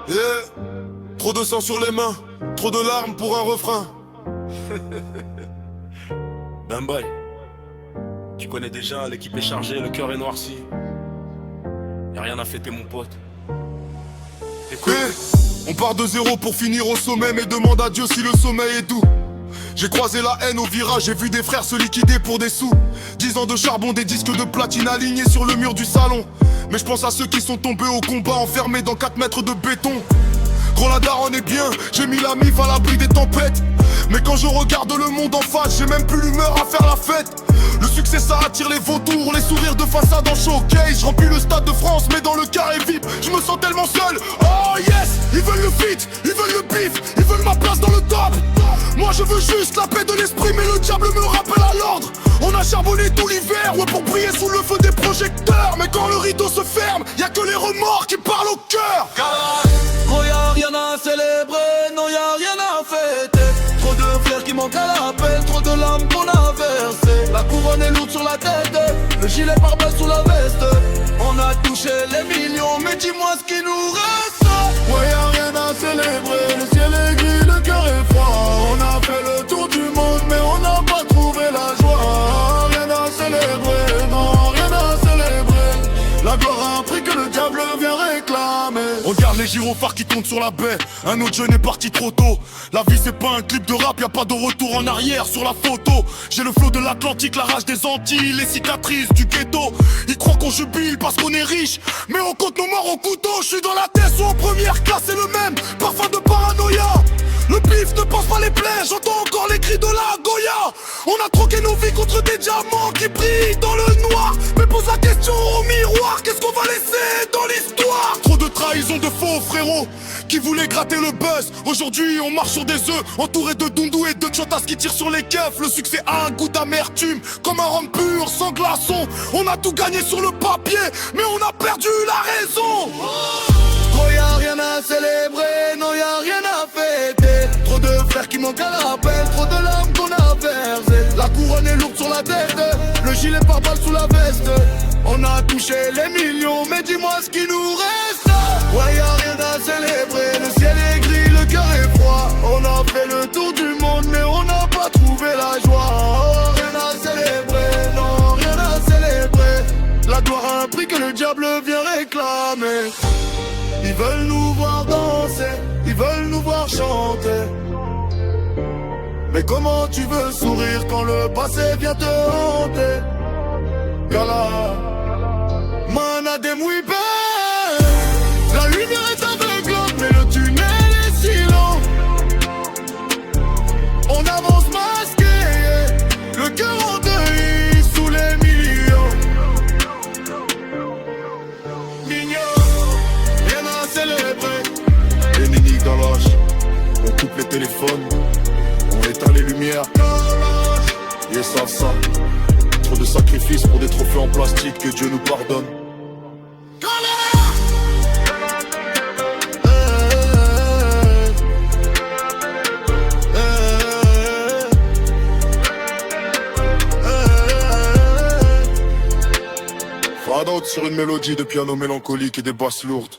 Yeah. Trop de sang sur les mains, trop de larmes pour un refrain. Ben boy, tu connais déjà, l'équipe est chargée, le cœur est noirci. Y'a rien à fêter mon pote. Écoute. On part de zéro pour finir au sommet, mais demande à Dieu si le sommeil est doux. J'ai croisé la haine au virage, j'ai vu des frères se liquider pour des sous. 10 ans de charbon, des disques de platine alignés sur le mur du salon. Mais je pense à ceux qui sont tombés au combat, enfermés dans 4 mètres de béton. Gros la daronne est bien, j'ai mis la mif à l'abri des tempêtes. Mais quand je regarde le monde en face, j'ai même plus l'humeur à faire la fête. Le succès ça attire les vautours, les sourires de façade en showcase. Je remplis le stade de France mais dans le carré VIP, je me sens tellement seul. Oh yes, ils veulent le feat, ils veulent le bif, ils veulent ma place dans le top. Moi je veux juste la paix de l'esprit, mais le diable me rappelle à l'ordre. On a charbonné tout l'hiver, ouais, pour briller sous le feu des projecteurs. Mais quand le rideau se ferme, y'a que les remords qui parlent au cœur. Oh y'a rien à célébrer, non y'a rien à fêter. Trop de flair qui manque à l'appel, trop de larmes qu'on a versées. La couronne est lourde sur la tête, le gilet pare-balles sous la veste. On a touché les millions, mais dis-moi ce qui nous reste. Ouais, y'a rien à célébrer, le ciel est gris, le cœur est froid. On a fait le tour du monde, mais on n'a pas trouvé la joie. Rien à célébrer, non, rien à célébrer. La gloire a un prix que le diable vient réclamer. Regarde les gyrophares qui tombent sur la baie. Un autre jeune est parti trop tôt. La vie c'est pas un clip de rap, y'a pas de retour en arrière sur la photo. J'ai le flot de l'Atlantique, la rage des Antilles, les cicatrices du ghetto. Ils croient qu'on jubile parce qu'on est riche, mais on compte nos morts au couteau. Je suis dans la tête ou en première classe, c'est le même parfum de paranoïa. Le pif ne pense pas les plaies, j'entends encore les cris de la Goya. On a troqué nos vies contre des diamants qui brillent dans le noir. Mais pose la question au miroir, qu'est-ce qu'on va laisser dans l'histoire? Trop de trahison de faux frérots qui voulaient gratter le buzz. Aujourd'hui on marche sur des œufs, entouré de dundou et de chotas qui tirent sur les keufs. Le succès a un goût d'amertume, comme un rhum pur, sans glaçon. On a tout gagné sur le papier, mais on a perdu la raison. Oh y'a rien à célébrer, non y'a rien à fêter. Trop de frères qui manquent à l'appel, trop de larmes qu'on a versées. La couronne est lourde sur la tête, le gilet pare-balles sous la veste. On a touché les millions, mais dis-moi ce qui nous reste. Ouais y'a rien à célébrer, le ciel est gris, le cœur est froid. On a fait le tour du monde, mais on n'a pas trouvé la joie. Oh, rien à célébrer, non rien à célébrer. La gloire a un prix que le diable vient réclamer. Ils veulent nous voir danser, ils veulent nous voir chanter. Mais comment tu veux sourire quand le passé vient te hanter? Gala, mana de muy bien. La lumière est aveuglante, mais le tunnel est si long. On avance masqué, le cœur en deuil sous les millions. Célébrer. Les Nini Galoche, on coupe les téléphones, on éteint les lumières. Ils savent ça. Trop de sacrifices pour des trophées en plastique, que Dieu nous pardonne. Fade out sur une mélodie de piano mélancolique et des basses lourdes.